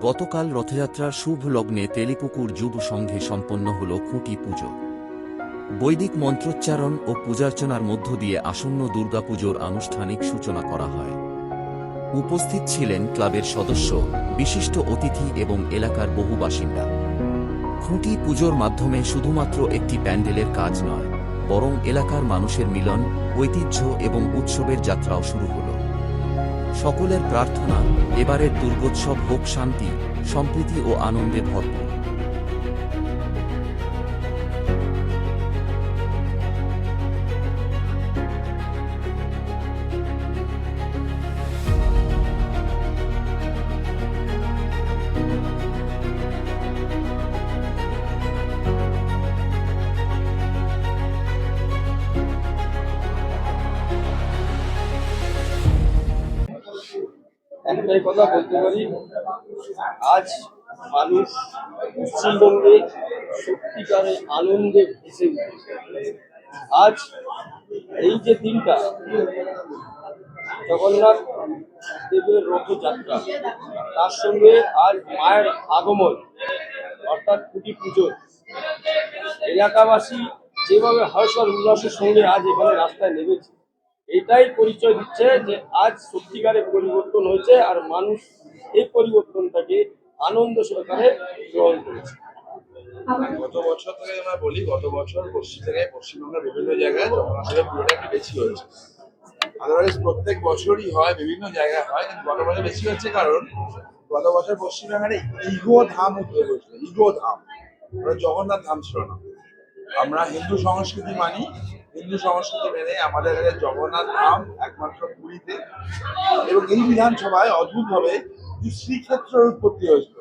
গতকাল রথযাত্রার শুভ লগ্নে তেলিপুকুর যুব সংঘে সম্পন্ন হল খুঁটি পুজো। বৈদিক মন্ত্রোচ্চারণ ও পূজার্চনার মধ্য দিয়ে আসন্ন দুর্গাপুজোর আনুষ্ঠানিক সূচনা করা হয়। উপস্থিত ছিলেন ক্লাবের সদস্য, বিশিষ্ট অতিথি এবং এলাকার বহু বাসিন্দা। খুঁটি পুজোর মাধ্যমে শুধুমাত্র একটি প্যান্ডেলের কাজ নয়, বরং এলাকার মানুষের মিলন, ঐতিহ্য এবং উৎসবের যাত্রাও শুরু হল। সকলের প্রার্থনা, এবারের দুর্গোৎসব হোক শান্তি, সম্প্রীতি ও আনন্দে ভরপুর। একটাই কথা বলতে পারি, আজ মানুষ পশ্চিমবঙ্গে সত্যিকারে আনন্দে ভেসে উঠেছে। আজ এই যে দিনটা, জগন্নাথ দেবের রথযাত্রা, তার সঙ্গে আজ মায়ের আগমন অর্থাৎ খুঁটি পুজো, এলাকাবাসী যেভাবে হর্ষ আর উল্লাসের সঙ্গে আজ এখানে রাস্তায় নেমেছে, এটাই পরিচয় দিচ্ছে যে আজ সত্যিকারের পরিবর্তন হয়েছে আর মানুষ এই পরিবর্তনটাকে আনন্দ সহকারে গ্রহণ করেছে। গত বছর থেকে আমরা বলি, গত বছর পশ্চিমবঙ্গের বিভিন্ন জায়গায় জগন্নাথের পুজোটা একটু বেশি হয়েছে। আদারওয়াইজ প্রত্যেক বছরই হয়, বিভিন্ন জায়গায় হয়, কিন্তু গত বছর বেশি হচ্ছে কারণ গত বছর পশ্চিমবঙ্গের ইগো ধাম উঠে হয়েছিল। ইগো ধাম, জগন্নাথ ধাম ছিল না। আমরা হিন্দু সংস্কৃতি মানি, হিন্দু সংস্কৃতি মেনে আমাদের জগন্নাথ ধাম একমাত্র পুরীতে, এবং এই বিধানসভায় অদ্ভুতভাবে শ্রীক্ষেত্রের উৎপত্তি হয়েছিল।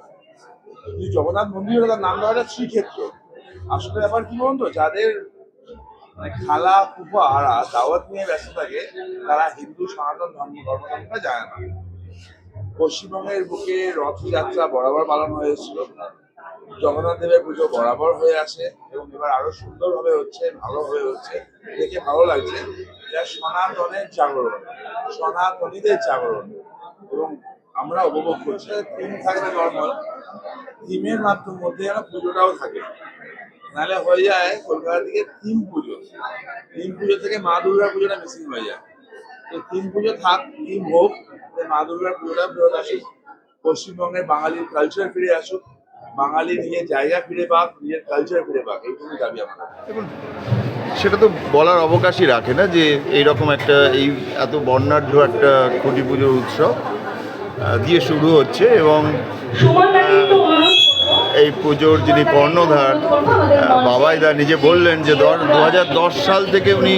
জগন্নাথ মন্দির তার নাম দেওয়া হয় শ্রীক্ষেত্র। আসলে ব্যাপার কি বলতো, যাদের খালা ফুফারা দাওয়াত নিয়ে ব্যস্ত থাকে, তারা হিন্দু সনাতন ধর্মটা জানে না। পশ্চিমবঙ্গের বুকে রথযাত্রা বরাবর পালন হয়েছিল, জগন্নাথ দেবের পুজো বরাবর হয়ে আসে, এবং এবার আরো সুন্দরভাবে হচ্ছে, ভালোভাবে হচ্ছে, দেখে ভালো লাগছে। যা সনাতনের জাগরণ, সনাতনীদের জাগরণ, এবং আমরা উপভোগ করছি। থিম থাকবে নর্মাল, থিমের মধ্যে যেন পুজোটাও থাকে, নাহলে হয়ে যায় কলকাতা থেকে থিম পুজো। থিম পুজো থেকে মা দুর্গা পুজোটা মিসিং হয়ে যায়। তো থিম পুজো থাক, থিম হোক, মা দুর্গার পুজোটা ফেরত আসুক, পশ্চিমবঙ্গের বাঙালির কালচার ফিরে আসুক, বাঙালি নিজের জায়গা ফিরে পাক, নিজের কালচার ফিরে পাক, এইটুকুই দাবি আমাদের। সেটা তো বলার অবকাশই রাখে না যে এইরকম একটা এই এত বর্ণাঢ্য একটা খুঁটি পুজোর উৎসব দিয়ে শুরু হচ্ছে, এবং এই পুজোর যিনি কর্ণধার বাবাইদা নিজে বললেন যে 2010 সাল থেকে উনি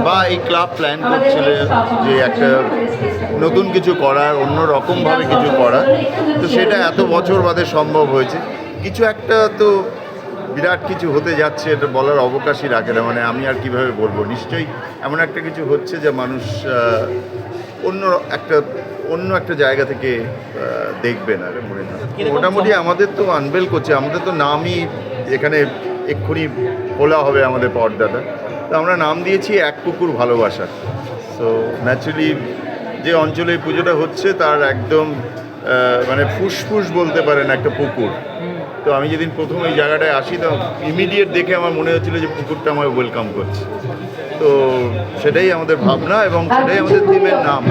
বা এই ক্লাব প্ল্যান করছিলেন যে একটা নতুন কিছু করার, অন্য রকমভাবে কিছু করার। তো সেটা এত বছর বাদে সম্ভব হয়েছে। কিছু একটা তো বিরাট কিছু হতে যাচ্ছে, এটা বলার অবকাশই রাখে না। মানে আমি আর কিভাবে বলবো, নিশ্চয়ই এমন একটা কিছু হচ্ছে যে মানুষ অন্য একটা জায়গা থেকে দেখবে না মনে হয়। মোটামুটি আমাদের তো আনবেল করছে, আমাদের তো নামই এখানে এক্ষুনি খোলা হবে আমাদের পর্দাটা। তো আমরা নাম দিয়েছি এক পুকুর ভালোবাসা। সো ন্যাচুরালি যে অঞ্চলে পুজোটা হচ্ছে তার একদম মানে ফুসফুস বলতে পারেন একটা পুকুর। তো আমি যেদিন প্রথম এই জায়গাটায় আসি, তো ইমিডিয়েট দেখে আমার মনে হচ্ছিলো যে পুকুরটা আমায় ওয়েলকাম করছে। তো সেটাই আমাদের ভাবনা এবং সেটাই আমাদের থিমের নাম।